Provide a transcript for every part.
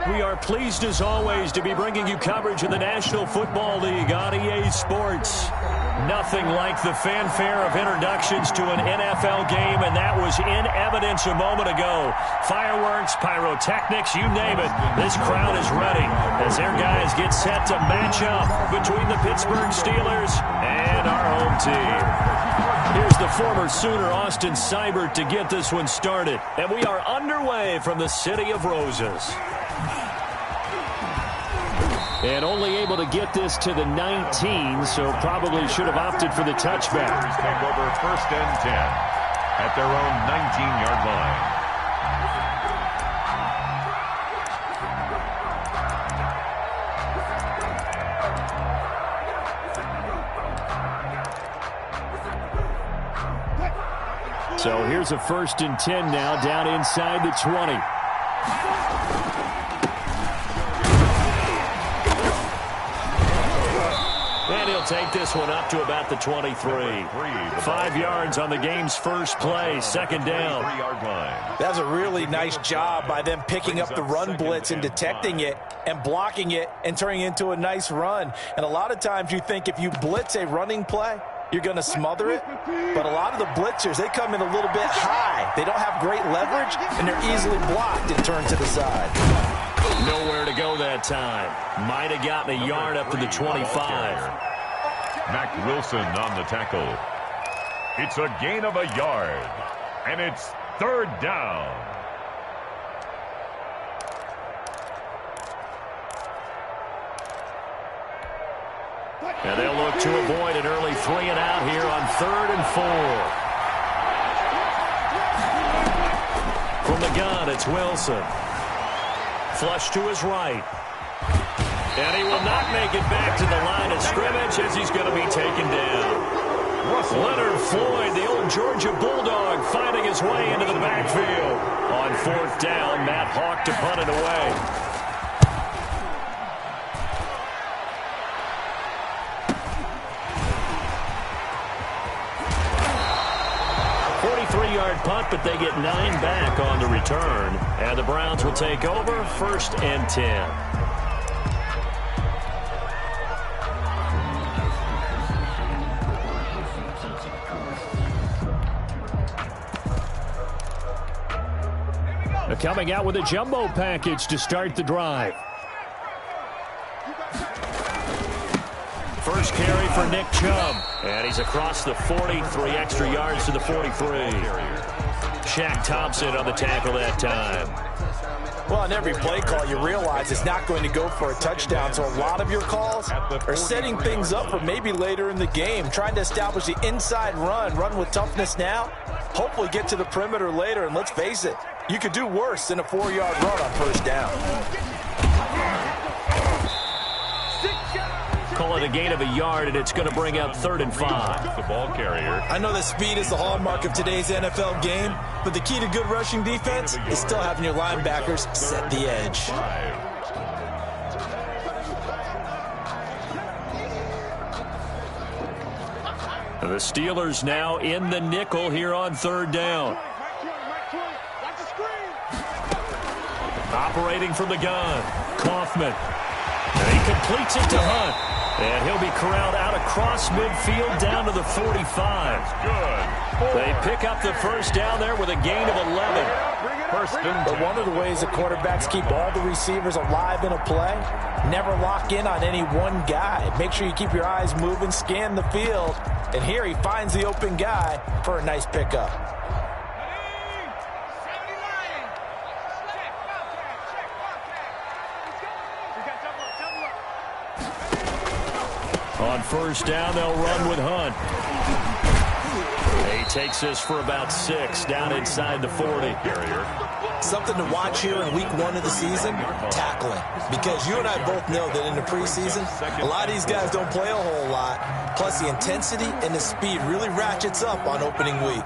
We are pleased as always to be bringing you coverage of the National Football League on EA Sports. Nothing like the fanfare of introductions to an NFL game, and that was in evidence a moment ago. Fireworks, pyrotechnics, you name it. This crowd is ready as their guys get set to match up between the Pittsburgh Steelers and our home team. Here's the former Sooner, Austin Seibert, to get this one started. And we are underway from the City of Roses. And only able to get this to the 19, so probably should have opted for the touchback. Take over 1st and 10 at their own 19-yard line. So here's a 1st and 10 now, down inside the 20. And he'll take this one up to about the 23. 5 yards on the game's first play, 2nd down. That's a really nice job by them picking up the run blitz and detecting it and blocking it and turning it into a nice run. And a lot of times you think if you blitz a running play, you're going to smother it. But a lot of the blitzers, they come in a little bit high. They don't have great leverage, and they're easily blocked and turned to the side. Nowhere to go that time. Might have gotten a yard up to the 25. Mac Wilson on the tackle. It's a gain of a yard, and it's 3rd down. And they'll look to avoid an early 3 and out here on 3rd and 4. From the gun, it's Wilson. Flush to his right. And he will not make it back to the line of scrimmage as he's going to be taken down. Leonard Floyd, the old Georgia Bulldog, finding his way into the backfield. On 4th down, Matt Hawk to punt it away. Punt, but they get 9 back on the return. And the Browns will take over 1st and 10. They're coming out with a jumbo package to start the drive. First carry for Nick Chubb. And he's across the 40, 3 extra yards to the 43. Shaq Thompson on the tackle that time. Well, on every play call, you realize it's not going to go for a touchdown. So a lot of your calls are setting things up for maybe later in the game, trying to establish the inside run with toughness now, hopefully get to the perimeter later. And let's face it, you could do worse than a 4-yard run on 1st down. Call it a gain of a yard, and it's going to bring up 3rd and 5. The ball carrier. I know that speed is the hallmark of today's NFL game, but the key to good rushing defense is still having your linebackers set the edge. The Steelers now in the nickel here on 3rd down. Operating from the gun, Kaufman. And he completes it to Hunt. And he'll be corralled out across midfield down to the 45. Good. They pick up the 1st down there with a gain of 11. But one of the ways that quarterbacks keep all the receivers alive in a play, never lock in on any one guy. Make sure you keep your eyes moving, scan the field. And here he finds the open guy for a nice pickup. On 1st down, they'll run with Hunt. He takes this for about 6 down inside the 40. Something to watch here in week 1 of the season, tackling. Because you and I both know that in the preseason, a lot of these guys don't play a whole lot. Plus the intensity and the speed really ratchets up on opening week.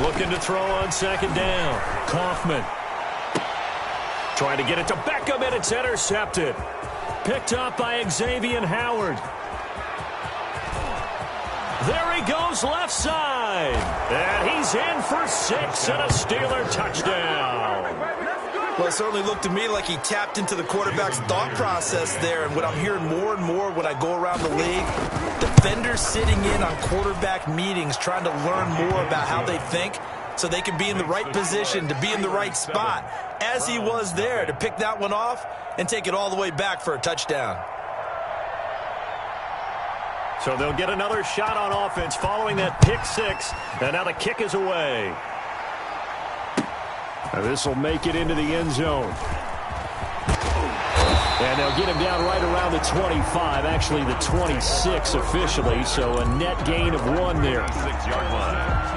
Looking to throw on 2nd down. Kaufman. Trying to get it to Beckham, and it's intercepted. Picked up by Xavier Howard. There he goes left side. And he's in for 6 and a Steeler touchdown. Well, it certainly looked to me like he tapped into the quarterback's thought process there. And what I'm hearing more and more when I go around the league, defenders sitting in on quarterback meetings trying to learn more about how they think so they can be in the right position, to be in the right spot, as he was there, to pick that one off and take it all the way back for a touchdown. So they'll get another shot on offense following that pick 6. And now the kick is away. This will make it into the end zone. And they'll get him down right around the 25, actually the 26 officially, so a net gain of 1 there. 6-yard line.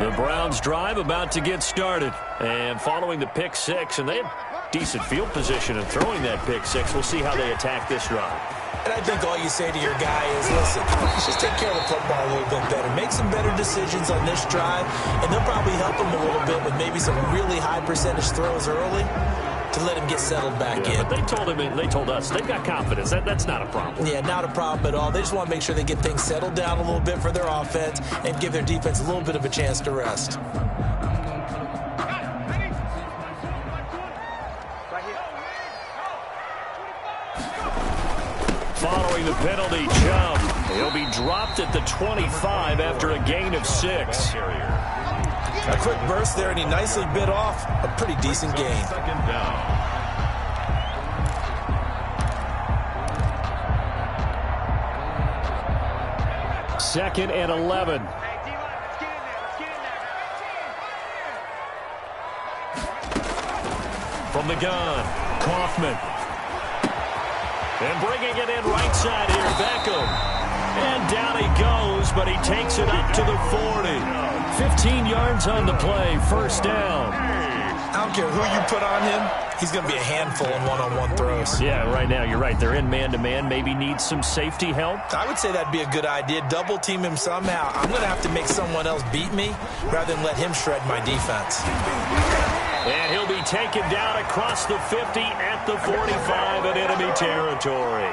The Browns drive about to get started. And following the pick 6, and they have decent field position in throwing that pick 6. We'll see how they attack this drive. And I think all you say to your guy is, listen, just take care of the football a little bit better. Make some better decisions on this drive, and they'll probably help him a little bit with maybe some really high percentage throws early to let him get settled back in. But they told us they've got confidence. That's not a problem. Yeah, not a problem at all. They just want to make sure they get things settled down a little bit for their offense and give their defense a little bit of a chance to rest. Following the penalty, Chubb. He'll be dropped at the 25 after a gain of 6. A quick burst there, and he nicely bit off a pretty decent gain. Second down. Second and 11. From the gun, Kaufman. And bringing it in right side here, Beckham. And down he goes, but he takes it up to the 40. 15 yards on the play, first down. I don't care who you put on him, he's going to be a handful in one-on-one throws. Yeah, right now, you're right. They're in man-to-man, maybe need some safety help. I would say that'd be a good idea. Double team him somehow. I'm going to have to make someone else beat me rather than let him shred my defense. And he'll be taken down across the 50 at the 45 in enemy territory.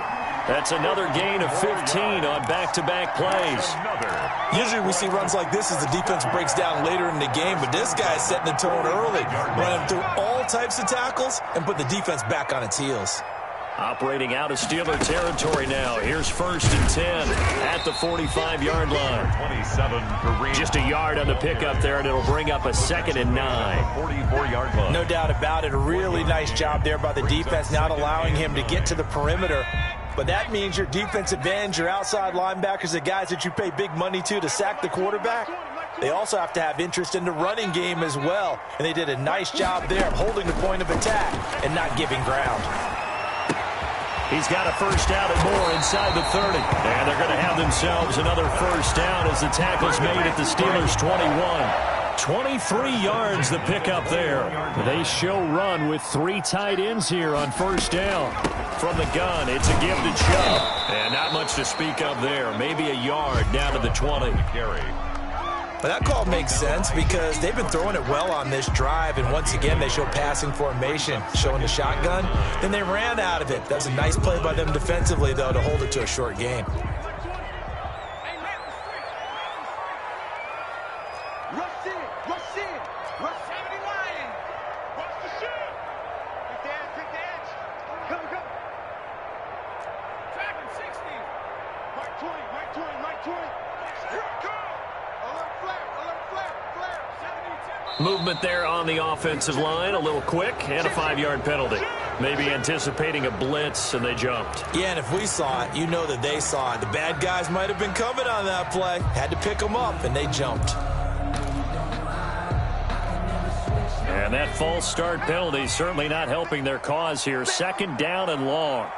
That's another gain of 15 on back-to-back plays. Usually we see runs like this as the defense breaks down later in the game, but this guy's setting the tone early, running through all types of tackles and put the defense back on its heels. Operating out of Steeler territory now. Here's 1st and 10 at the 45-yard line. 27 for Just a yard on the pickup there, and it'll bring up a 2nd and 9. 44-yard line. No doubt about it. A really nice job there by the defense, not allowing him to get to the perimeter. But that means your defensive ends, your outside linebackers, the guys that you pay big money to sack the quarterback, they also have to have interest in the running game as well. And they did a nice job there of holding the point of attack and not giving ground. He's got a first down and more inside the 30. And they're going to have themselves another first down as the tackle's made at the Steelers' 21. 23 yards the pickup there. They show run with 3 tight ends here on first down. From the gun, it's a give to Chubb. And not much to speak of there. Maybe a yard down to the 20. But that call makes sense because they've been throwing it well on this drive, and once again they show passing formation, showing the shotgun. Then they ran out of it. That's a nice play by them defensively, though, to hold it to a short game. Movement there on the offensive line, a little quick, and a 5-yard penalty. Maybe anticipating a blitz, and they jumped. Yeah, and if we saw it, you know that they saw it. The bad guys might have been coming on that play. Had to pick them up, and they jumped. And that false start penalty certainly not helping their cause here. 2nd down and long.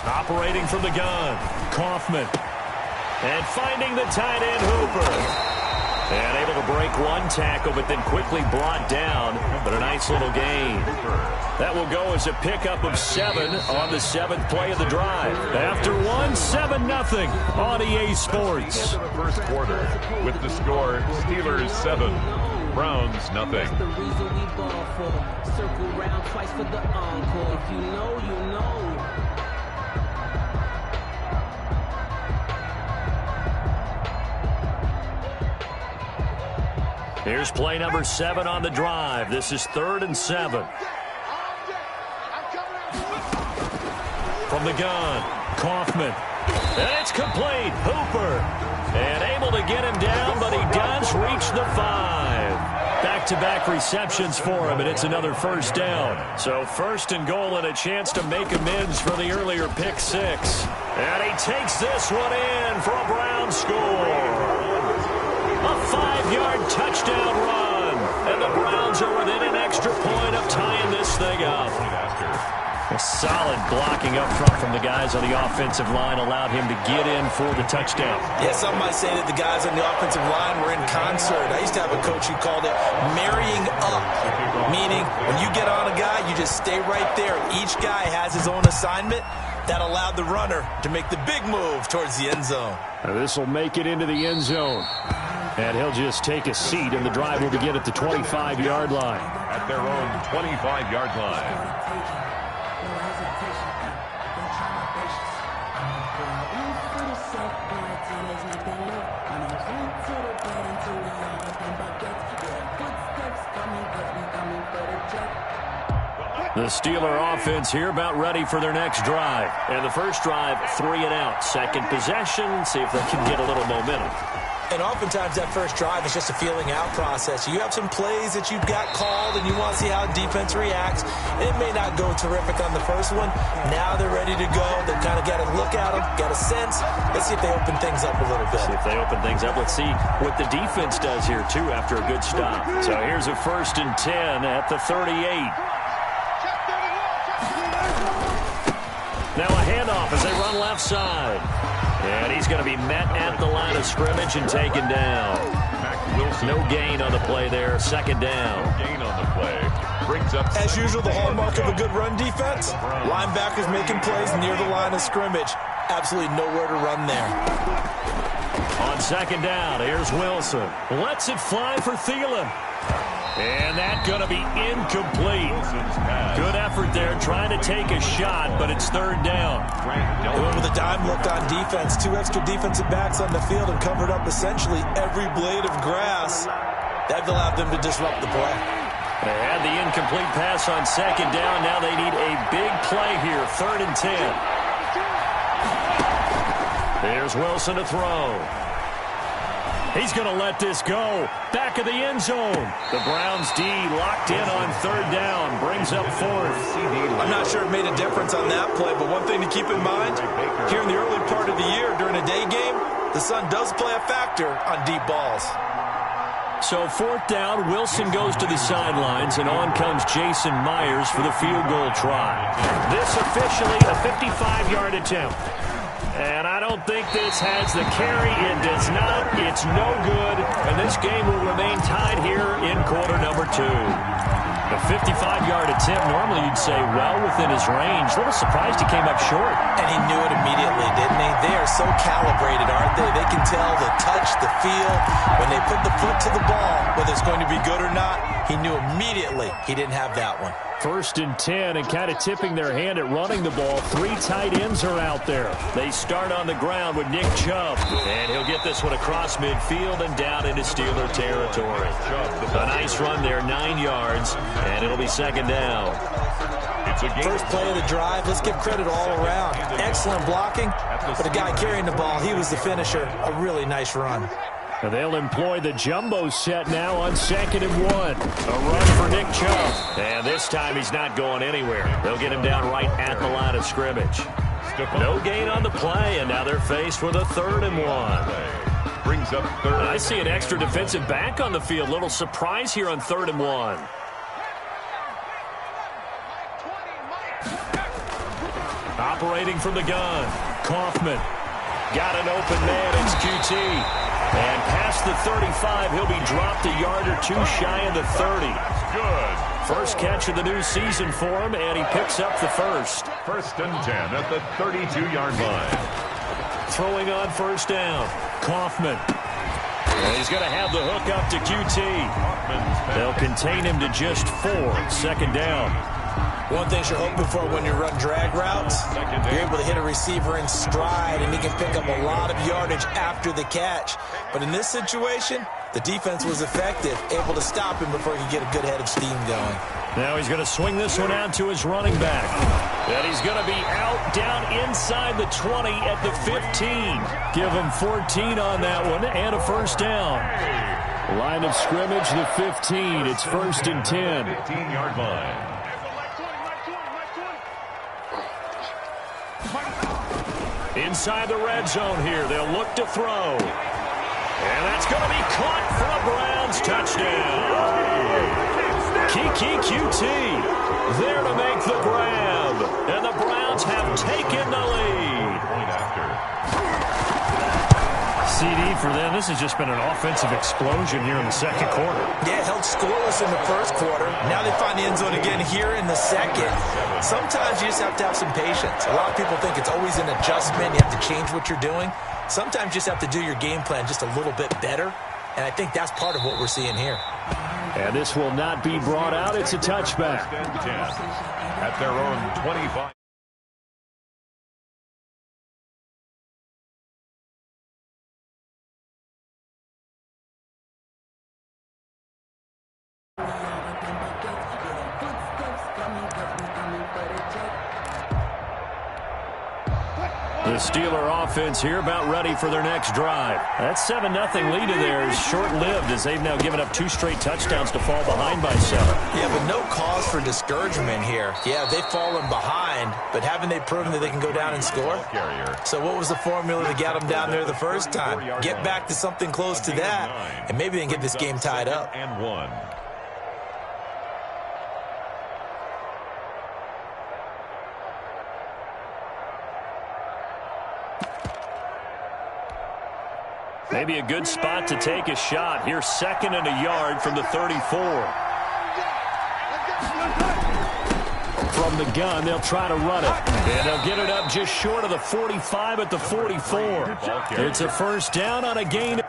Operating from the gun, Kaufman. And finding the tight end, Hooper. And able to break one tackle, but then quickly brought down. But a nice little gain. That will go as a pickup of 7 on the 7th play of the drive. After 1, 7-0 on EA Sports. The first quarter with the score Steelers 7, Browns nothing. That's the reason we ball for. Circle round twice for the encore. If you know, you know. Here's play number 7 on the drive. This is 3rd and 7. From the gun, Kaufman. And it's complete. Hooper. And able to get him down, but he does reach the 5. Back-to-back receptions for him, and it's another first down. So 1st and goal and a chance to make amends for the earlier pick 6. And he takes this one in for a Brown score. A 5-yard touchdown run. And the Browns are within an extra point of tying this thing up. A solid blocking up front from the guys on the offensive line allowed him to get in for the touchdown. Yeah, some might say that the guys on the offensive line were in concert. I used to have a coach who called it marrying up, meaning when you get on a guy, you just stay right there. Each guy has his own assignment. That allowed the runner to make the big move towards the end zone. This will make it into the end zone. And he'll just take a seat, and the drive will begin at the 25-yard line. At their own 25-yard line. The Steeler offense here about ready for their next drive. And the first drive, 3 and out. Second possession, see if they can get a little momentum. And oftentimes that first drive is just a feeling out process. You have some plays that you've got called and you want to see how defense reacts. It may not go terrific on the first one. Now they're ready to go. They've kind of got to look at them, got a sense. Let's see if they open things up a little bit. See if they open things up. Let's see what the defense does here, too, after a good stop. So here's a 1st and 10 at the 38. Now a handoff as they run left side. And he's going to be met at the line of scrimmage and taken down. No gain on the play there. 2nd down. No gain on the play. Brings up. As usual, the hallmark of a good run defense. Linebackers making plays near the line of scrimmage. Absolutely nowhere to run there. On 2nd down, here's Wilson. Lets it fly for Thielen. And that's going to be incomplete. Good effort there, trying to take a shot, but it's 3rd down. They went with a dime look on defense. 2 extra defensive backs on the field and covered up essentially every blade of grass. That allowed them to disrupt the play. They had the incomplete pass on 2nd down. Now they need a big play here, 3rd and 10. Here's Wilson to throw. He's going to let this go. Back of the end zone. The Browns D locked in on 3rd down. Brings up 4th. I'm not sure it made a difference on that play, but one thing to keep in mind, here in the early part of the year during a day game, the sun does play a factor on deep balls. So 4th down, Wilson goes to the sidelines, and on comes Jason Myers for the field goal try. This officially a 55-yard attempt. And I don't think this has the carry. It does not. It's no good. And this game will remain tied here in quarter number 2. A 55-yard attempt, normally you'd say well within his range. A little surprised he came up short. And he knew it immediately, didn't he? They are so calibrated, aren't they? They can tell the touch, the feel. When they put the foot to the ball, whether it's going to be good or not, he knew immediately he didn't have that one. 1st and 10, and kind of tipping their hand at running the ball. 3 tight ends are out there. They start on the ground with Nick Chubb. And he'll get this one across midfield and down into Steeler territory. A nice run there, 9 yards, and it'll be 2nd down. First play of the drive, let's give credit all around. Excellent blocking, but the guy carrying the ball, he was the finisher. A really nice run. And they'll employ the jumbo set now on 2nd and 1. A run for Nick Chubb. And this time he's not going anywhere. They'll get him down right at the line of scrimmage. No gain on the play, and now they're faced with a 3rd and 1. Brings up 3rd. I see an extra defensive back on the field. Little surprise here on 3rd and 1. Operating from the gun, Kaufman. Got an open man, it's QT. And past the 35, he'll be dropped a yard or two shy of the 30. Good. First catch of the new season for him, and he picks up the first. First and 10 at the 32-yard line. Throwing on first down, Kaufman. And he's going to have the hook up to QT. They'll contain him to just 4. Second down. One thing you're hoping for when you run drag routes, you're able to hit a receiver in stride, and he can pick up a lot of yardage after the catch. But in this situation, the defense was effective, able to stop him before he could get a good head of steam going. Now he's going to swing this one out to his running back. And he's going to be out down inside the 20 at the 15. Give him 14 on that one and a first down. Line of scrimmage, the 15. It's first and 10. 15-yard line. Inside the red zone here. They'll look to throw. And that's going to be caught for a Browns touchdown. Kiki QT there to make the grab. And the Browns have taken the lead. Point after. CD for them. This has just been an offensive explosion here in the second quarter. Yeah, held scoreless in the first quarter. Now they find the end zone again here in the second. Sometimes you just have to have some patience. A lot of people think it's always an adjustment. You have to change what you're doing. Sometimes you just have to do your game plan just a little bit better. And I think that's part of what we're seeing here. And this will not be brought out. It's a touchback. First and 10 at their own 25. The Steeler offense here about ready for their next drive. That 7-0 lead of theirs is short-lived as they've now given up 2 straight touchdowns to fall behind by 7. Yeah, but no cause for discouragement here. Yeah, they've fallen behind, but haven't they proven that they can go down and score? So what was the formula to get them down there the first time? Get back to something close to that, and maybe they can get this game tied up. And 1. Maybe a good spot to take a shot. Here's second and a yard from the 34. From the gun, they'll try to run it. And they'll get it up just short of the 45 at the 44. It's a first down on a gain.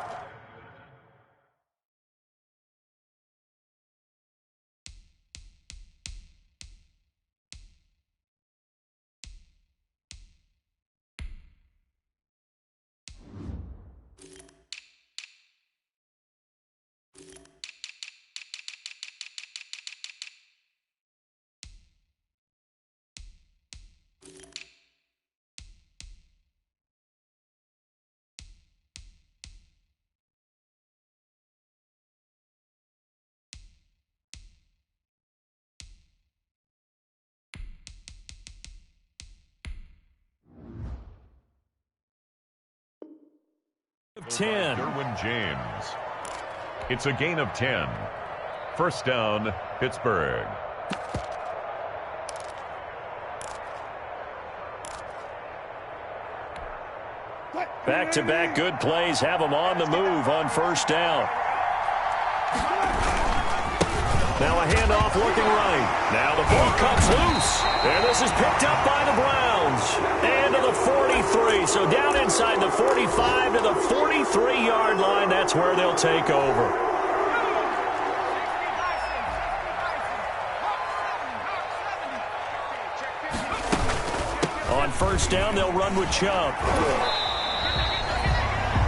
Of 10. Derwin James. It's a gain of 10. First down, Pittsburgh. Back-to-back good plays have them on the move on first down. Now a handoff looking right. Now the ball comes loose. And this is picked up by the Browns. And to the 43. So down inside the 45 to the 43-yard line. That's where they'll take over. On first down, they'll run with Chubb.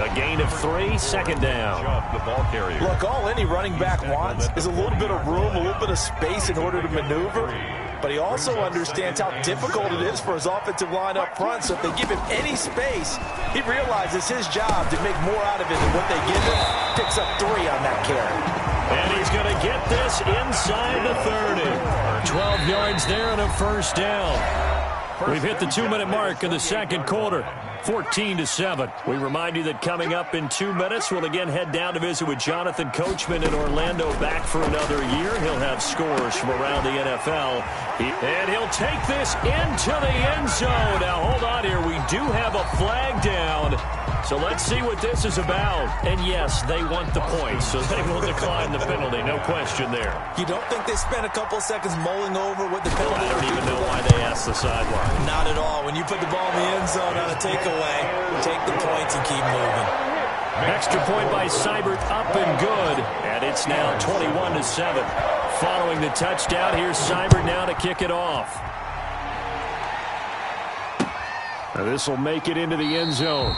A gain of 3, second down. The ball carrier. Look, all any running back wants is a little bit of room, a little bit of space in order to maneuver. But he also understands how difficult it is for his offensive line up front. So if they give him any space, he realizes his job to make more out of it than what they give him. Picks up 3 on that carry. And he's going to get this inside the 30. 12 yards there and a first down. We've hit the 2-minute mark in the second quarter. 14-7. We remind you that coming up in 2 minutes, we'll again head down to visit with Jonathan Coachman in Orlando, back for another year. He'll have scores from around the NFL. And he'll take this into the end zone. Now, hold on here. We do have a flag down. So let's see what this is about. And yes, they want the points, so they will decline the penalty. No question there. You don't think they spent a couple of seconds mulling over what the penalty I would don't be even know for why that? they asked the sideline. Not at all. When you put the ball in the end zone on a takeaway, take the points and keep moving. Extra point by Seibert, up and good. And it's now 21-7. Following the touchdown, here's Seibert now to kick it off. Now this will make it into the end zone.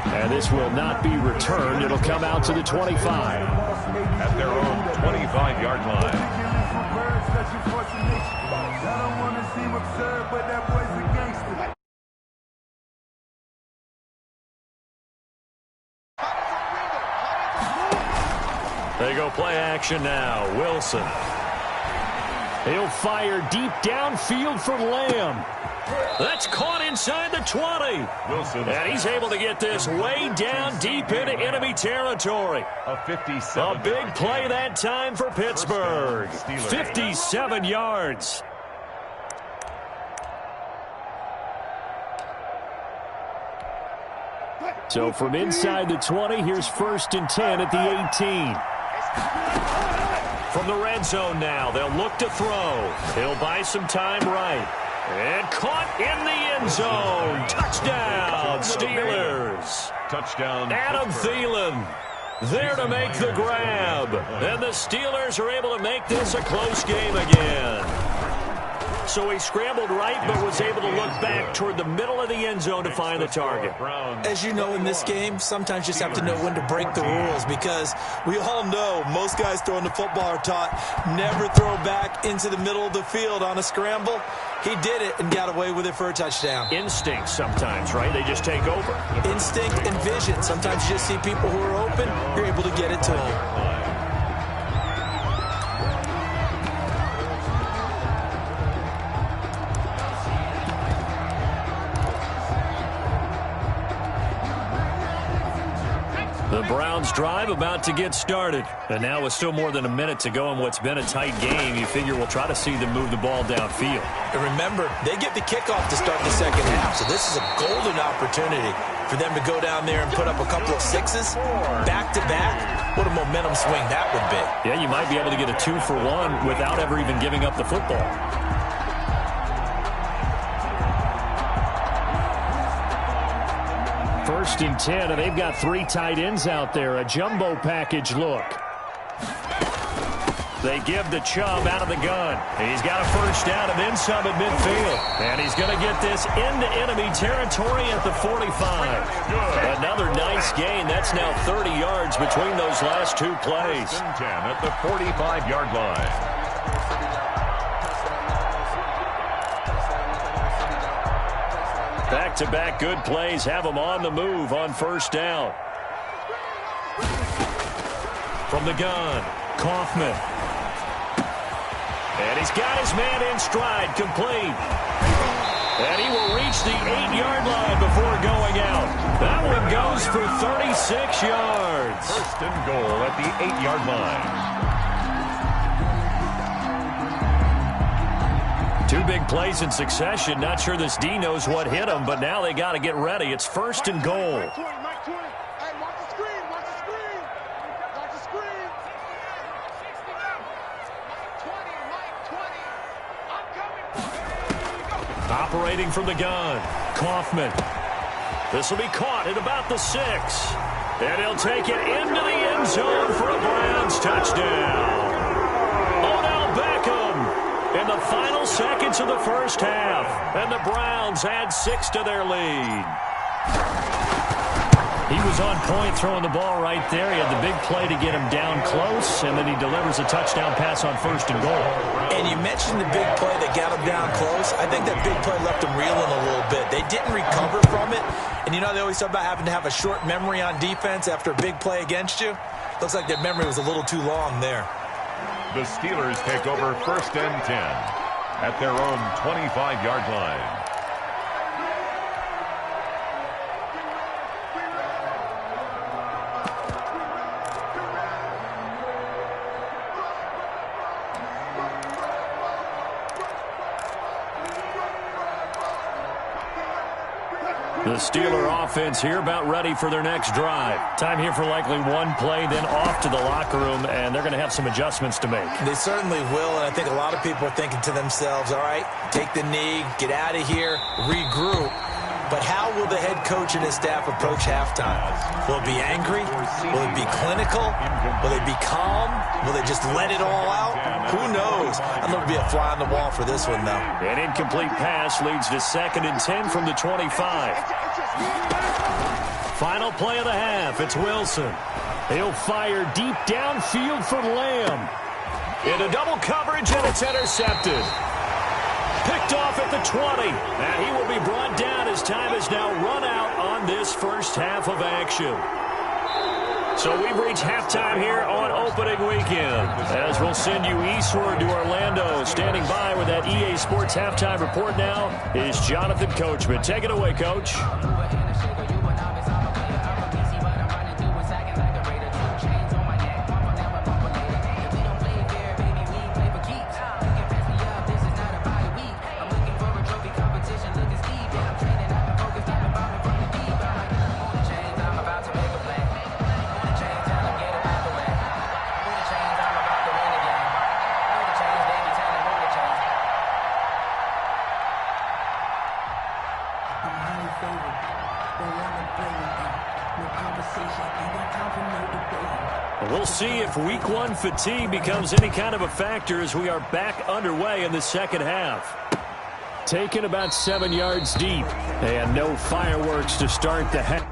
And this will not be returned. It'll come out to the 25. At their own 25-yard line. They go play action now. Wilson. He'll fire deep downfield for Lamb. That's caught inside the 20. Wilson. And he's able to get this way down deep into enemy territory. A 57. A big play that time for Pittsburgh. 57 yards. So from inside the 20, here's 1st and 10 at the 18. From the red zone now, they'll look to throw. He'll buy some time right. And caught in the end zone. Touchdown, Steelers. Touchdown. Adam Thielen there to make the grab. And the Steelers are able to make this a close game again. So he scrambled right, but was able to look back toward the middle of the end zone to find the target. As you know, in this game, sometimes you just have to know when to break the rules, because we all know most guys throwing the football are taught never throw back into the middle of the field on a scramble. He did it and got away with it for a touchdown. Instinct sometimes, right? They just take over. Instinct and vision. Sometimes you just see people who are open, you're able to get it to them. The Browns drive about to get started. And now with still more than a minute to go in what's been a tight game, you figure we'll try to see them move the ball downfield. And remember, they get the kickoff to start the second half, so this is a golden opportunity for them to go down there and put up a couple of sixes back-to-back. What a momentum swing that would be. Yeah, you might be able to get a 2-for-1 without ever even giving up the football. 1st and 10, and they've got 3 tight ends out there. A jumbo package look. They give the Chubb out of the gun. He's got a first down and then some at midfield. And he's going to get this into enemy territory at the 45. Another nice gain. That's now 30 yards between those last 2 plays. 1st and 10 at the 45-yard line. Back-to-back good plays have them on the move on 1st down. From the gun, Kaufman. And he's got his man in stride, complete. And he will reach the 8-yard line before going out. That one goes for 36 yards. 1st and goal at the 8-yard line. 2 big plays in succession. Not sure this D knows what hit him, but now they got to get ready. It's 1st and goal. Operating from the gun, Kaufman. This will be caught at about the 6. And he'll take it into the end zone for a Browns touchdown. Odell Beckham in the final seconds of the first half. And the Browns add 6 to their lead. He was on point throwing the ball right there. He had the big play to get him down close, and then he delivers a touchdown pass on 1st and goal. And you mentioned the big play that got him down close. I think that big play left him reeling a little bit. They didn't recover from it. And you know, they always talk about having to have a short memory on defense after a big play against you. Looks like their memory was a little too long there. The Steelers take over 1st and 10 at their own 25-yard line. The Steeler offense here about ready for their next drive. Time here for likely one play, then off to the locker room, and they're going to have some adjustments to make. They certainly will, and I think a lot of people are thinking to themselves, all right, take the knee, get out of here, regroup. But how will the head coach and his staff approach halftime? Will it be angry? Will it be clinical? Will they be calm? Will they just let it all out? Who knows? I'm going to be a fly on the wall for this one, though. An incomplete pass leads to 2nd and 10 from the 25. Final play of the half. It's Wilson. He'll fire deep downfield for Lamb. Into double coverage, and it's intercepted. Picked off at the 20. And he will be brought down as time has now run out on this first half of action. So we've reached halftime here on opening weekend. As we'll send you eastward to Orlando. Standing by with that EA Sports halftime report now is Jonathan Coachman. Take it away, Coach. We'll see if week one fatigue becomes any kind of a factor as we are back underway in the second half. Taken about 7 yards deep, and no fireworks to start the half.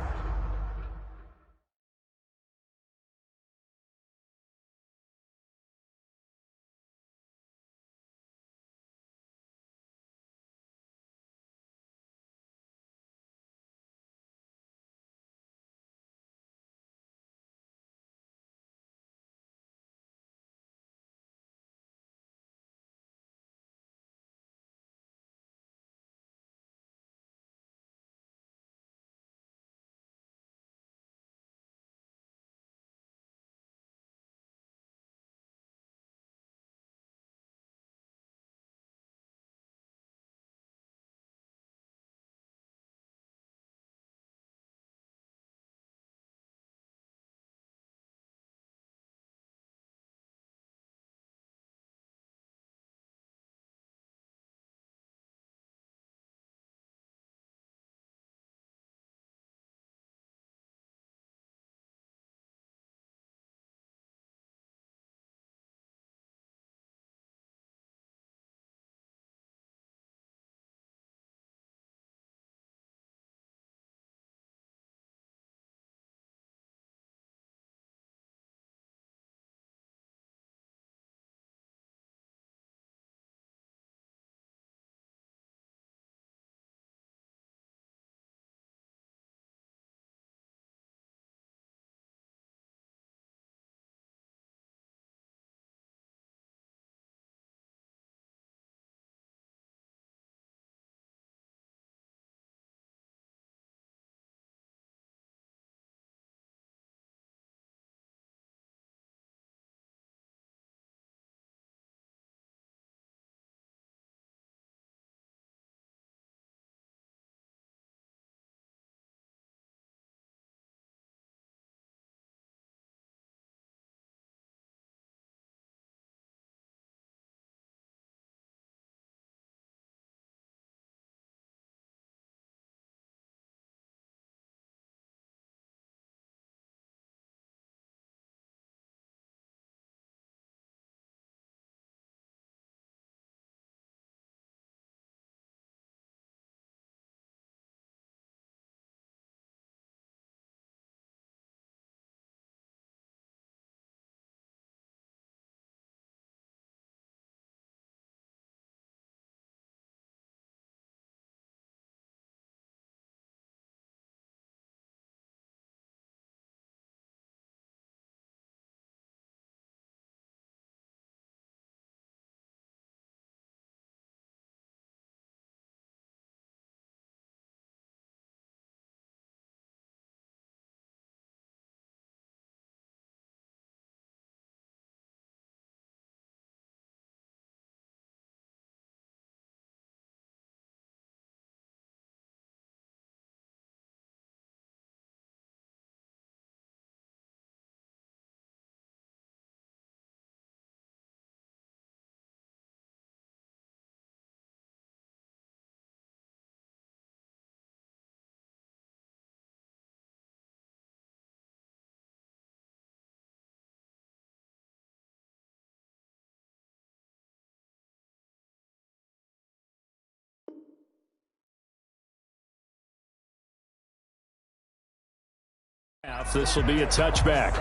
This will be a touchback.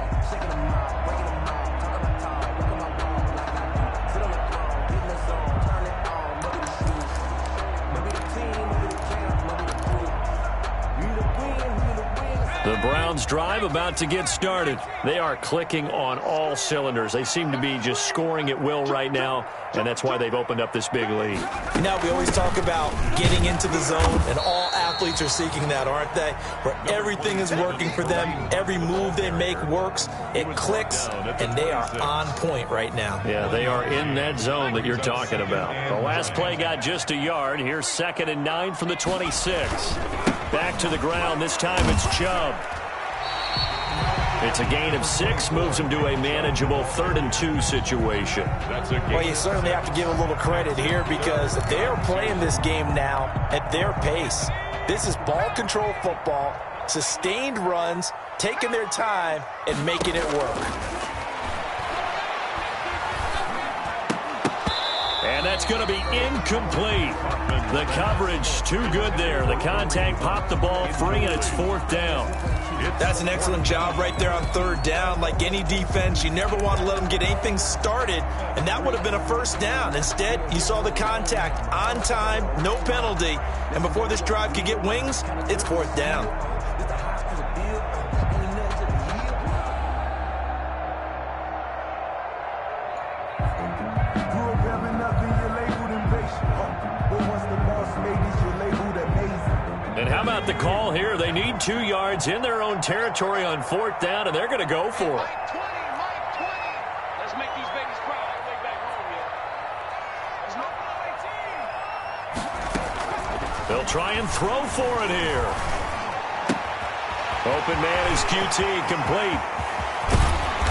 The Browns drive about to get started. They are clicking on all cylinders. They seem to be just scoring at will right now, and that's why they've opened up this big lead. You know, we always talk about getting into the zone, and all athletes are seeking that, aren't they? Where everything is working for them. Every move they make works. It clicks, and they are on point right now. Yeah, they are in that zone that you're talking about. The last play got just a yard. Here's 2nd and 9 from the 26. Back to the ground. This time it's Chubb. It's a gain of 6, moves him to a manageable 3rd and 2 situation. Well, you certainly have to give a little credit here because they're playing this game now at their pace. This is ball control football, sustained runs, taking their time and making it work. And that's going to be incomplete. The coverage too good there. The contact popped the ball free, and it's 4th down. That's an excellent job right there on 3rd down. Like any defense, you never want to let them get anything started, and that would have been a 1st down. Instead, you saw the contact on time, no penalty, and before this drive could get wings, it's 4th down. And how about the call here? They need 2 yards in their own territory on 4th down, and they're going to go for it. Let's make these babies proud. Way back home here. They'll try and throw for it here. Open man is QT, complete.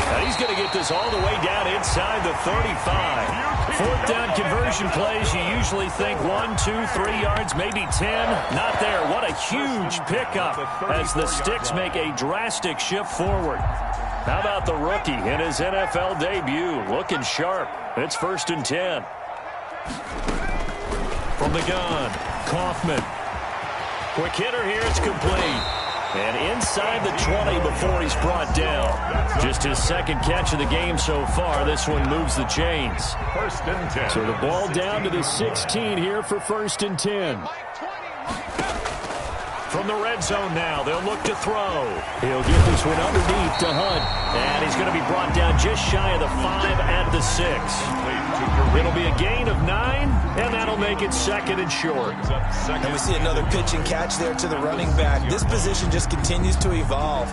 And he's going to get this all the way down inside the 35. 4th down conversion plays, you usually think 1, 2, 3 yards, maybe 10. Not there. What a huge pickup as the Sticks make a drastic shift forward. How about the rookie in his NFL debut? Looking sharp. It's 1st and 10. From the gun, Kaufman. Quick hitter here, it's complete. And inside the 20 before he's brought down. Just his 2nd catch of the game so far. This one moves the chains. 1st and 10. So the ball down to the 16 here for 1st and 10. From the red zone now, they'll look to throw. He'll get this one underneath to Hunt. And he's going to be brought down just shy of the 5 at the 6. It'll be a gain of 9, and that'll make it 2nd and short. And we see another pitch and catch there to the running back. This position just continues to evolve.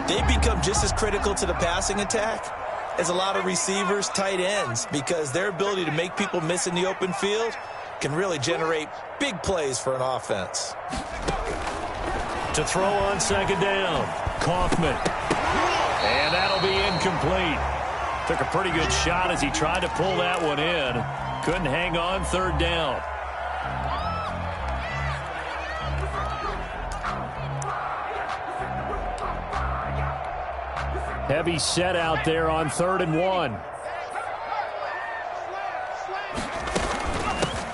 They become just as critical to the passing attack as a lot of receivers, tight ends, because their ability to make people miss in the open field can really generate big plays for an offense. To throw on 2nd down, Kaufman. And that'll be incomplete. Took a pretty good shot as he tried to pull that one in. Couldn't hang on 3rd down. Heavy set out there on 3rd and 1.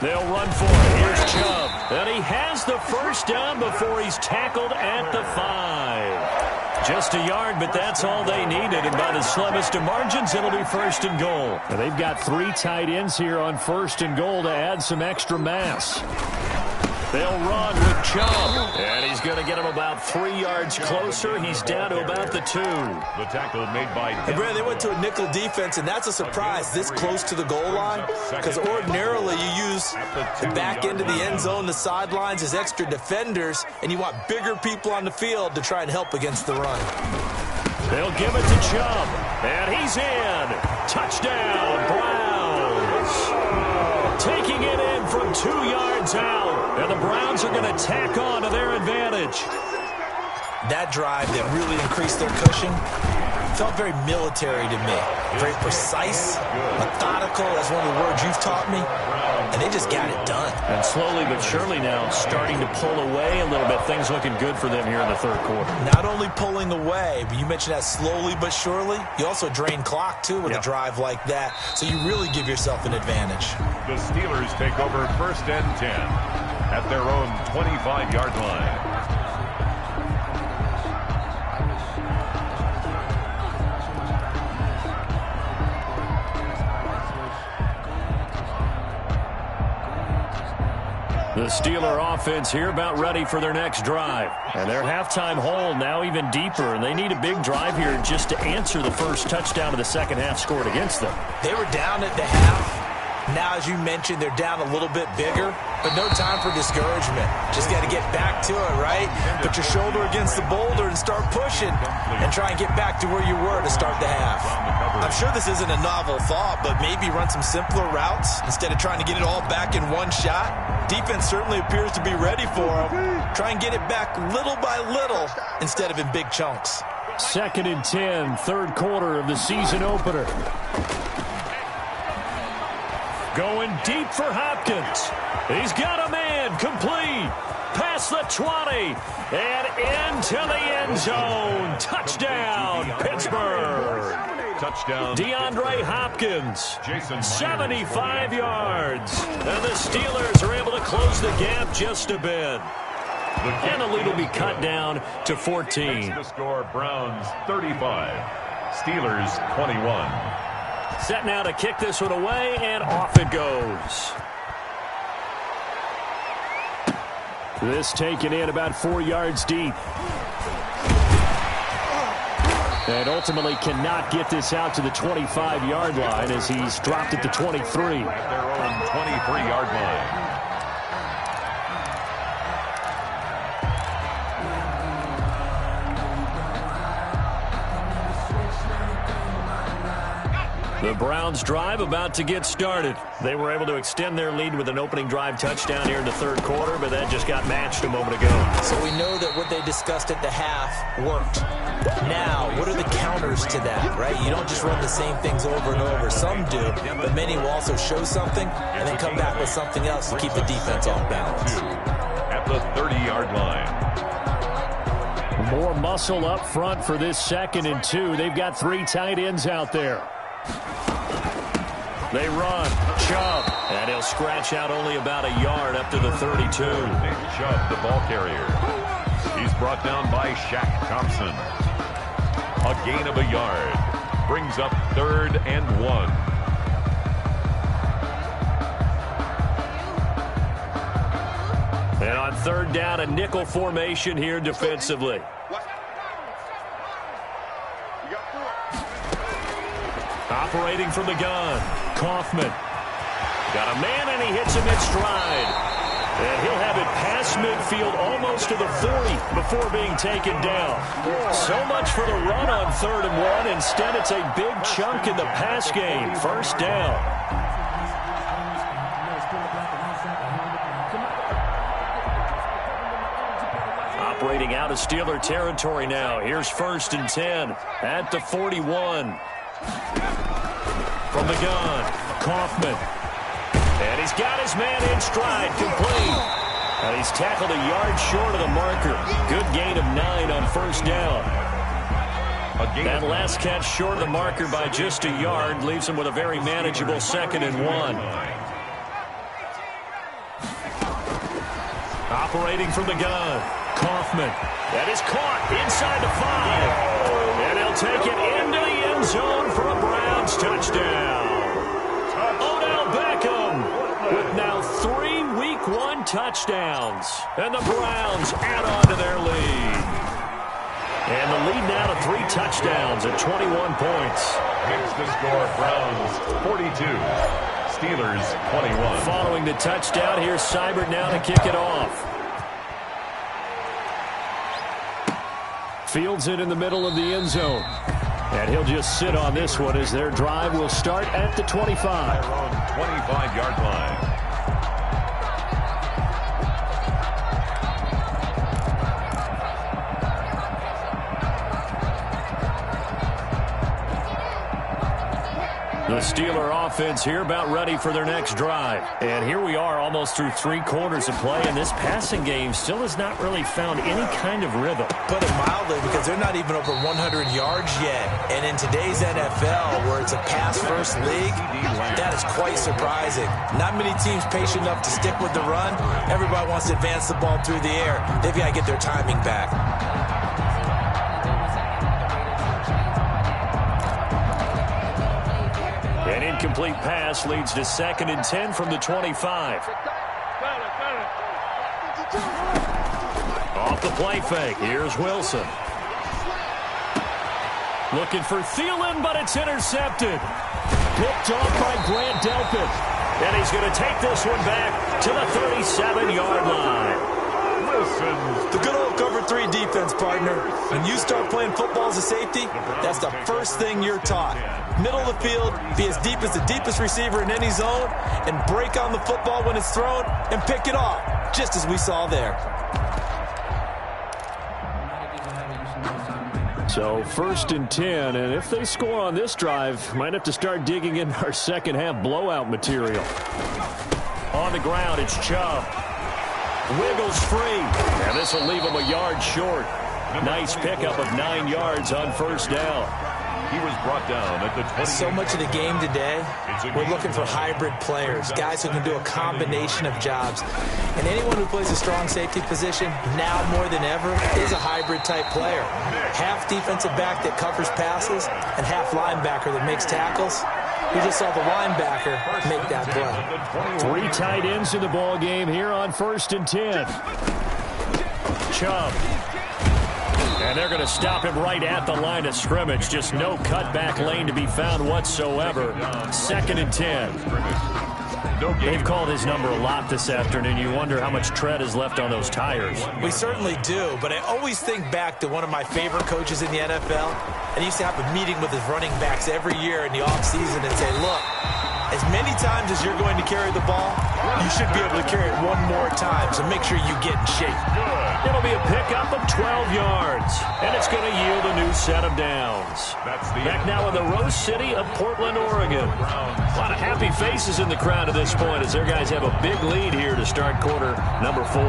They'll run for it. Here's Chubb. And he has the 1st down before he's tackled at the 5. Just a yard, but that's all they needed. And by the slimmest of margins, it'll be 1st and goal. And they've got 3 tight ends here on 1st and goal to add some extra mass. They'll run with Chubb. And he's going to get him about 3 yards closer. He's down to about the 2. The tackle made by... And Brad, they went to a nickel defense, and that's a surprise this close to the goal line, because ordinarily you use the back end of the end zone, the sidelines as extra defenders, and you want bigger people on the field to try and help against the run. They'll give it to Chubb, and he's in. Touchdown, Browns. Taking it in from 2 yards out. And the Browns are going to tack on to their advantage. That drive that really increased their cushion felt very military to me. Very precise, methodical. That's one of the words you've taught me. And they just got it done. And slowly but surely now starting to pull away a little bit. Things looking good for them here in the 3rd quarter. Not only pulling away, but you mentioned that slowly but surely. You also drain clock, too, with a drive like that. So you really give yourself an advantage. The Steelers take over 1st and 10 at their own 25-yard line. The Steeler offense here about ready for their next drive. And their halftime hole now even deeper, and they need a big drive here just to answer the first touchdown of the second half scored against them. They were down at the half. Now, as you mentioned, they're down a little bit bigger, but no time for discouragement. Just got to get back to it, right? Put your shoulder against the boulder and start pushing and try and get back to where you were to start the half. I'm sure this isn't a novel thought, but maybe run some simpler routes instead of trying to get it all back in one shot. Defense certainly appears to be ready for them. Try and get it back little by little instead of in big chunks. 2nd and 10, third quarter of the season opener. Going deep for Hopkins. He's got a man, complete. Past the 20 and into the end zone. Touchdown, Pittsburgh. Touchdown. DeAndre Hopkins, 75 yards. And the Steelers are able to close the gap just a bit. And the lead will be cut down to 14. The score, Browns 35, Steelers 21. Set now to kick this one away, and off it goes. This taken in about 4 yards deep. And ultimately cannot get this out to the 25-yard line as he's dropped at the 23. At their own 23-yard line. The Browns drive about to get started. They were able to extend their lead with an opening drive touchdown here in the third quarter, but that just got matched a moment ago. So we know that what they discussed at the half worked. Now, what are the counters to that, right? You don't just run the same things over and over. Some do, but many will also show something and then come back with something else to keep the defense off balance. At the 30-yard line. More muscle up front for this 2nd and 2. They've got 3 tight ends out there. They run. Chubb. And he'll scratch out only about a yard up to the 32. Nick Chubb, the ball carrier. He's brought down by Shaq Thompson. A gain of a yard. Brings up 3rd and 1. And on 3rd down, a nickel formation here defensively. Operating from the gun, Kaufman. Got a man, and he hits him in stride. And he'll have it past midfield almost to the 40 before being taken down. So much for the run on 3rd and 1. Instead, it's a big chunk in the pass game. 1st down. Operating out of Steeler territory now. Here's 1st and 10 at the 41. From the gun, Kaufman. And he's got his man in stride, complete. And he's tackled a yard short of the marker. Good gain of 9 on 1st down. That last catch short of the marker by just a yard leaves him with a very manageable 2nd and 1. Operating from the gun, Kaufman. That is caught inside the 5. And he'll take it into the end zone for a Browns touchdown. Odell Beckham with now 3 Week 1 touchdowns. And the Browns add on to their lead. And the lead now to 3 touchdowns at 21 points. Makes the score, Browns 42, Steelers 21. Following the touchdown, here's Seibert now to kick it off. Fields it in the middle of the end zone. And he'll just sit on this one as their drive will start at the 25. Their own 25-yard line. The Steeler offense here about ready for their next drive. And here we are almost through 3 quarters of play, and this passing game still has not really found any kind of rhythm. Put it mildly, because they're not even over 100 yards yet. And in today's NFL, where it's a pass-first league, that is quite surprising. Not many teams patient enough to stick with the run. Everybody wants to advance the ball through the air. They've got to get their timing back. An incomplete pass leads to 2nd and 10 from the 25. Off the play fake. Here's Wilson. Looking for Thielen, but it's intercepted. Picked off by Grant Delpit. And he's going to take this one back to the 37-yard line. The good old cover 3 defense, partner. When you start playing football as a safety, that's the first thing you're taught. Middle of the field, be as deep as the deepest receiver in any zone, and break on the football when it's thrown and pick it off, just as we saw there. So 1st and 10, and if they score on this drive, might have to start digging in our second half blowout material. On the ground, it's Chubb. Wiggles free, and this will leave him a yard short. Nice pickup of 9 yards on 1st down. He was brought down at the 20. So much of the game today, we're looking for hybrid players, guys who can do a combination of jobs. And anyone who plays a strong safety position, now more than ever, is a hybrid-type player. Half defensive back that covers passes, and half linebacker that makes tackles. We just saw the linebacker make that play. 3 tight ends in the ball game here on 1st and 10. Chubb. And they're going to stop him right at the line of scrimmage. Just no cutback lane to be found whatsoever. 2nd and 10. They've called his number a lot this afternoon. You wonder how much tread is left on those tires. We certainly do, but I always think back to one of my favorite coaches in the NFL. And he used to have a meeting with his running backs every year in the offseason and say, look, as many times as you're going to carry the ball, you should be able to carry it one more time, so make sure you get in shape. It'll be a pickup of 12 yards, and it's going to yield a new set of downs. Back now in the Rose City of Portland, Oregon. A lot of happy faces in the crowd at this point as their guys have a big lead here to start quarter number 4.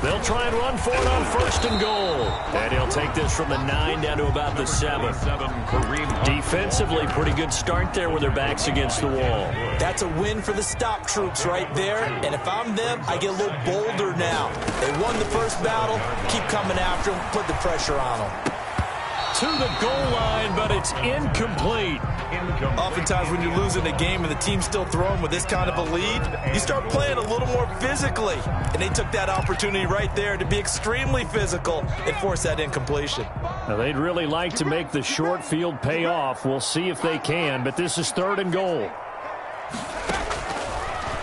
They'll try and run for it on 1st and goal. And he'll take this from the 9 down to about the 7. Defensively, pretty good start there with their backs against the wall. That's a win for the stop troops right there. And if I'm them, I get a little bolder now. They won the first battle. Keep coming after them. Put the pressure on them. To the goal line, but it's incomplete. Oftentimes when you're losing a game and the team's still throwing with this kind of a lead, you start playing a little more physically. And they took that opportunity right there to be extremely physical and force that incompletion. Now, they'd really like to make the short field pay off. We'll see if they can, but this is 3rd and goal.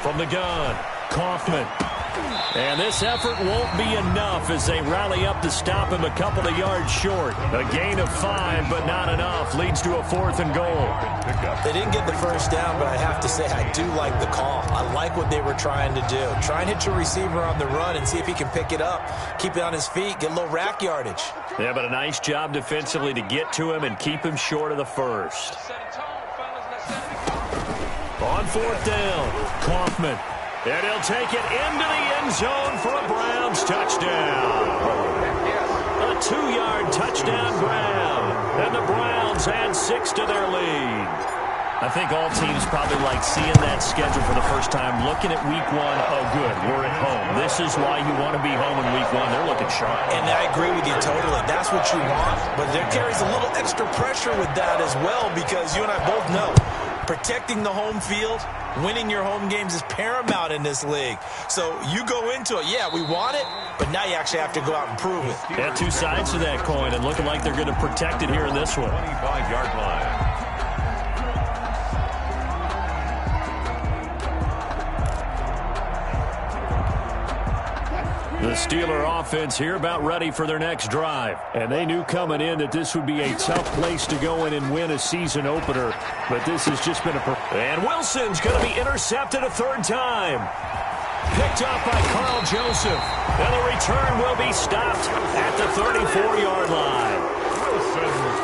From the gun, Kaufman. And this effort won't be enough as they rally up to stop him a couple of yards short. A gain of 5, but not enough. Leads to a 4th and goal. They didn't get the first down, but I have to say I do like the call. I like what they were trying to do. Try and hit your receiver on the run and see if he can pick it up. Keep it on his feet, get a little rack yardage. Yeah, but a nice job defensively to get to him and keep him short of the first. On 4th down, Kaufman. And he'll take it into the end zone for a Browns touchdown. A 2-yard touchdown grab. And the Browns add 6 to their lead. I think all teams probably like seeing that schedule for the first time, looking at week 1. Oh, good, we're at home. This is why you want to be home in week 1. They're looking sharp. And I agree with you totally. That's what you want. But there carries a little extra pressure with that as well because you and I both know protecting the home field, winning your home games is paramount in this league. So you go into it, yeah, we want it, but now you actually have to go out and prove it. Yeah, 2 sides to that coin, and looking like they're going to protect it here in this one. 25-yard line. The Steeler offense here about ready for their next drive. And they knew coming in that this would be a tough place to go in and win a season opener. But this has just been a... And Wilson's going to be intercepted a 3rd time. Picked up by Carl Joseph. And the return will be stopped at the 34-yard line.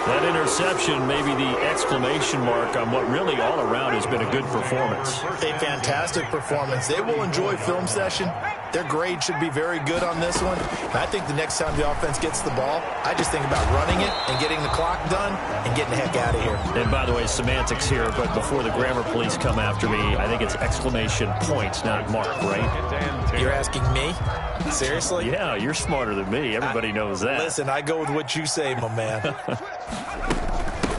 That interception may be the exclamation mark on what really all around has been a good performance. A fantastic performance. They will enjoy film session their grade should be very good on this one. And I think the next time the offense gets the ball, I just think about running it and getting the clock done and getting the heck out of here. And by the way, semantics here, but before the grammar police come after me, I think it's exclamation points, not mark, right? You're asking me? Seriously? Yeah, you're smarter than me. Everybody knows that. Listen, I go with what you say, my man.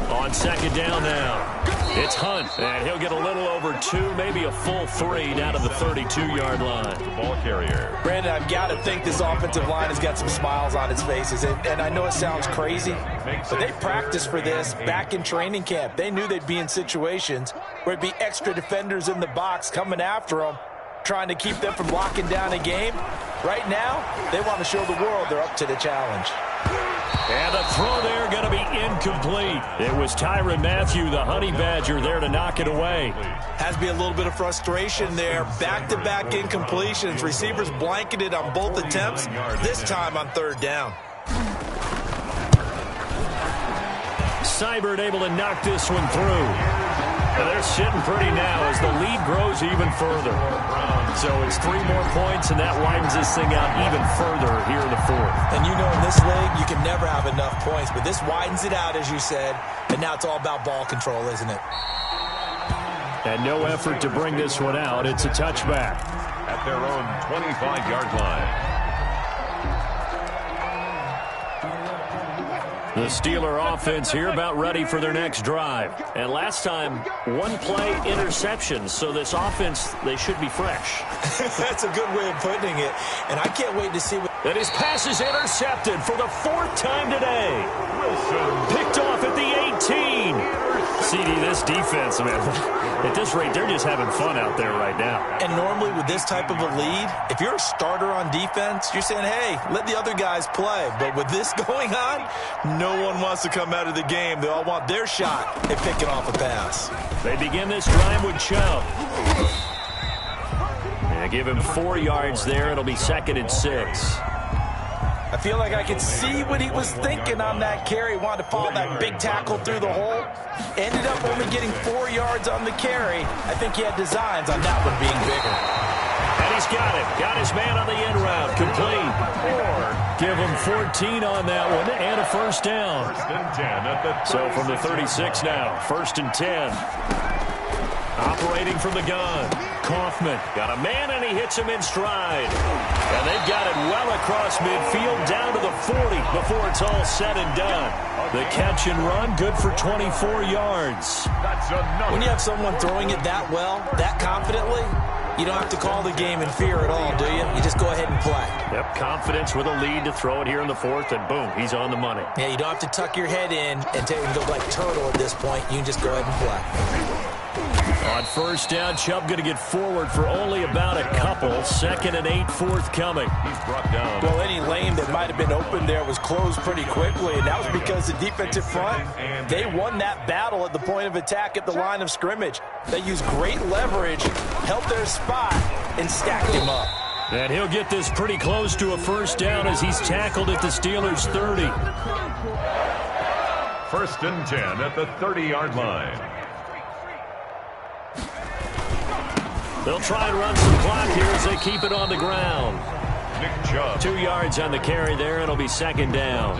On second down now, it's Hunt, and he'll get a little over 2, maybe a full 3 down to the 32-yard line. Ball carrier. Brandon, I've got to think this offensive line has got some smiles on its faces. And I know it sounds crazy, but they practiced for this back in training camp. They knew they'd be in situations where it'd be extra defenders in the box coming after them, trying to keep them from locking down a game. Right now, they want to show the world they're up to the challenge. And the throw there going to be incomplete. It was Tyrann Mathieu, the Honey Badger, there to knock it away. Has to be a little bit of frustration there. Back-to-back incompletions. Receivers blanketed on both attempts, this time on third down. Seibert able to knock this one through. And they're sitting pretty now as the lead grows even further. So it's 3 more points, and that widens this thing out even further here in the fourth. And you know in this league, you can never have enough points, but this widens it out, as you said, and now it's all about ball control, isn't it? And no effort to bring this one out. It's a touchback. At their own 25-yard line. The Steeler offense here about ready for their next drive. And last time, 1-play interception. So this offense, they should be fresh. That's a good way of putting it. And I can't wait to see what... And his pass is intercepted for the 4th time today. Wilson picked off at the 18. CD, this defense, man, at this rate, they're just having fun out there right now. And normally with this type of a lead, if you're a starter on defense, you're saying, hey, let the other guys play. But with this going on, no one wants to come out of the game. They all want their shot at picking off a pass. They begin this drive with Chubb. And give him 4 yards there. It'll be 2nd and 6. I feel like I could see what he was thinking on that carry. Wanted to follow that big tackle through the hole. Ended up only getting 4 yards on the carry. I think he had designs on that one being bigger. And he's got it. Got his man on the end route. Complete. Give him 14 on that one and a first down. So from the 36 now, 1st and 10. Operating from the gun. Kaufman got a man, and he hits him in stride. And they've got it well across midfield down to the 40 before it's all said and done. The catch and run, good for 24 yards. When you have someone throwing it that well, that confidently, you don't have to call the game in fear at all, do you? You just go ahead and play. Yep, confidence with a lead to throw it here in the 4th, and boom, he's on the money. Yeah, you don't have to tuck your head in and go like turtle at this point. You can just go ahead and play. On first down, Chubb going to get forward for only about a couple. 2nd and 8 forthcoming. He's brought down. Well, any lane that might have been open there was closed pretty quickly, and that was because the defensive front, they won that battle at the point of attack at the line of scrimmage. They used great leverage, held their spot, and stacked him up. And he'll get this pretty close to a first down as he's tackled at the Steelers' 30. 1st and 10 at the 30-yard line. They'll try and run some clock here as they keep it on the ground. Nick Chubb. 2 yards on the carry there, and it'll be 2nd down.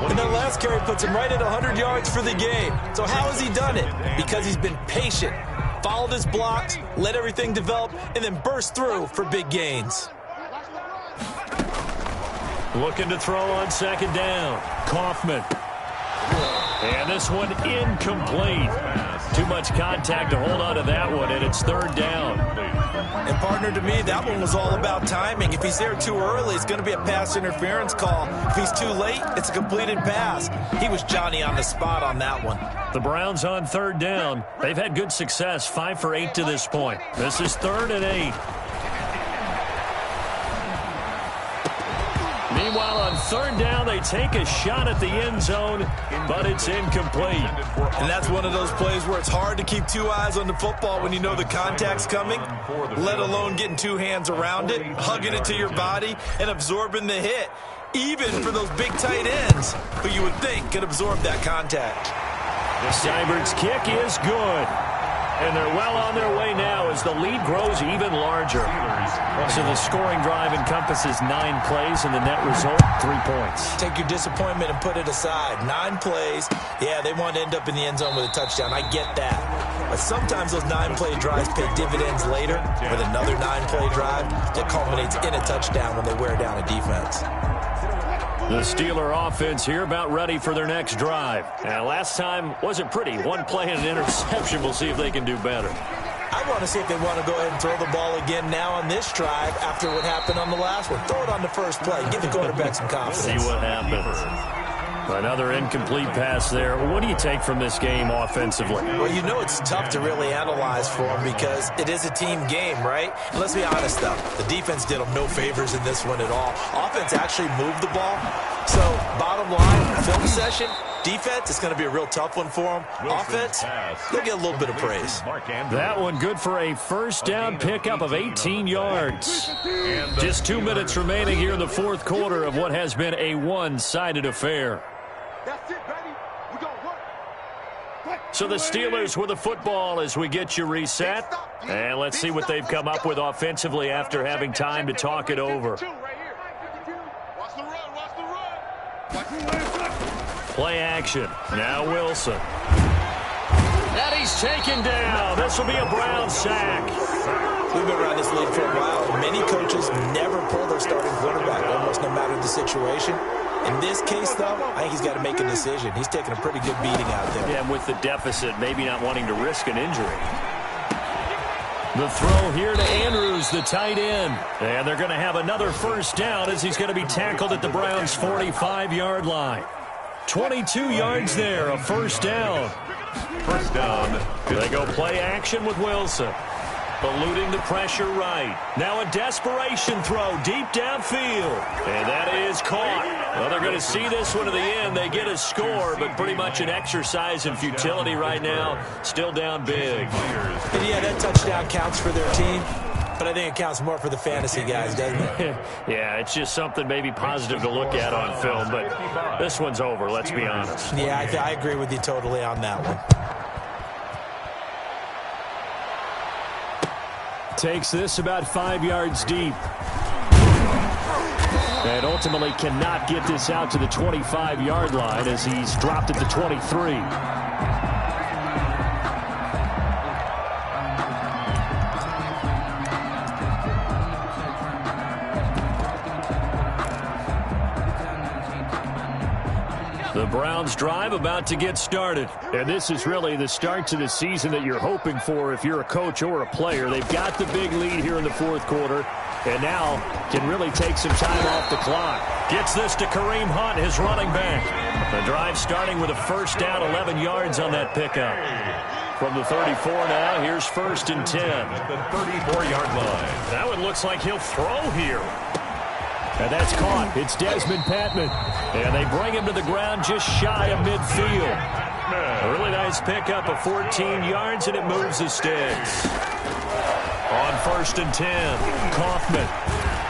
And that last carry puts him right at 100 yards for the game. So how has he done it? Because he's been patient, followed his blocks, let everything develop, and then burst through for big gains. Looking to throw on 2nd down. Kaufman. And this one incomplete. Too much contact to hold on to that one, and it's 3rd down. And partner, to me, that one was all about timing. If he's there too early, it's going to be a pass interference call. If he's too late, it's a completed pass. He was Johnny on the spot on that one. The Browns on 3rd down. They've had good success, 5 for 8 to this point. This is 3rd and 8. Meanwhile, on 3rd down, they take a shot at the end zone, but it's incomplete. And that's one of those plays where it's hard to keep 2 eyes on the football when you know the contact's coming, let alone getting 2 hands around it, hugging it to your body, and absorbing the hit, even for those big tight ends who you would think could absorb that contact. Seibert's kick is good. And they're well on their way now as the lead grows even larger. So the scoring drive encompasses 9 plays, and the net result, 3 points. Take your disappointment and put it aside. 9 plays. Yeah, they want to end up in the end zone with a touchdown. I get that. But sometimes those 9-play drives pay dividends later with another 9-play drive that culminates in a touchdown when they wear down a defense. The Steeler offense here about ready for their next drive. And last time wasn't pretty. 1 play and an interception. We'll see if they can do better. I want to see if they want to go ahead and throw the ball again now on this drive after what happened on the last one. Throw it on the first play. Give the quarterback some confidence. See what happens. Another incomplete pass there. What do you take from this game offensively? Well, you know it's tough to really analyze for them because it is a team game, right? And let's be honest, though. The defense did them no favors in this one at all. Offense actually moved the ball. So, bottom line, film session, defense, it's going to be a real tough one for them. Offense, they'll get a little bit of praise. That one good for a first down pickup of 18 yards. Just 2 minutes remaining here in the fourth quarter of what has been a one-sided affair. That's it, baby. We gonna work. So the Steelers with the football as we get you reset. And let's see what they've come up with offensively after having time to talk it over. Watch the run, watch the run. Play action. Now Wilson. And he's taken down. This will be a Brown sack. We've been around this league for a while, and many coaches never pull their starting quarterback, almost no matter the situation. In this case, though, I think he's got to make a decision. He's taking a pretty good beating out there. Yeah, and with the deficit, maybe not wanting to risk an injury. The throw here to Andrews, the tight end. And they're going to have another first down as he's going to be tackled at the Browns' 45-yard line. 22 yards there, a first down. First down. They go play action with Wilson. Eluding the pressure right. Now a desperation throw deep downfield. And that is caught. Well, they're going to see this one to the end. They get a score, but pretty much an exercise in futility right now. Still down big. And yeah, that touchdown counts for their team, but I think it counts more for the fantasy guys, doesn't it? Yeah, it's just something maybe positive to look at on film, but this one's over, let's be honest. Yeah, I agree with you totally on that one. Takes this about 5 yards deep. And ultimately cannot get this out to the 25-yard line as he's dropped at the 23. The Browns drive about to get started. And this is really the start to the season that you're hoping for if you're a coach or a player. They've got the big lead here in the fourth quarter and now can really take some time off the clock. Gets this to Kareem Hunt, his running back. The drive starting with a first down, 11 yards on that pickup. From the 34 now, here's 1st and 10. At the 34-yard line. That one looks like he'll throw here. And that's caught. It's Desmond Patman. And they bring him to the ground just shy of midfield. A really nice pickup of 14 yards, and it moves the sticks. On 1st and 10, Kaufman.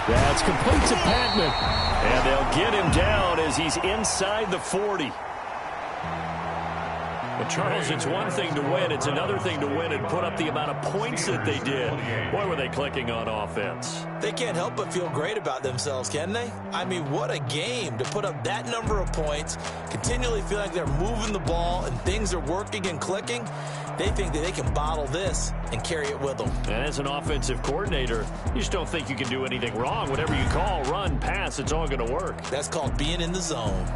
That's complete to Patman. And they'll get him down as he's inside the 40. But Charles, it's one thing to win. It's another thing to win and put up the amount of points that they did. Boy, were they clicking on offense. They can't help but feel great about themselves, can they? I mean, what a game to put up that number of points, continually feel like they're moving the ball and things are working and clicking. They think that they can bottle this and carry it with them. And as an offensive coordinator, you just don't think you can do anything wrong. Whatever you call, run, pass, it's all going to work. That's called being in the zone.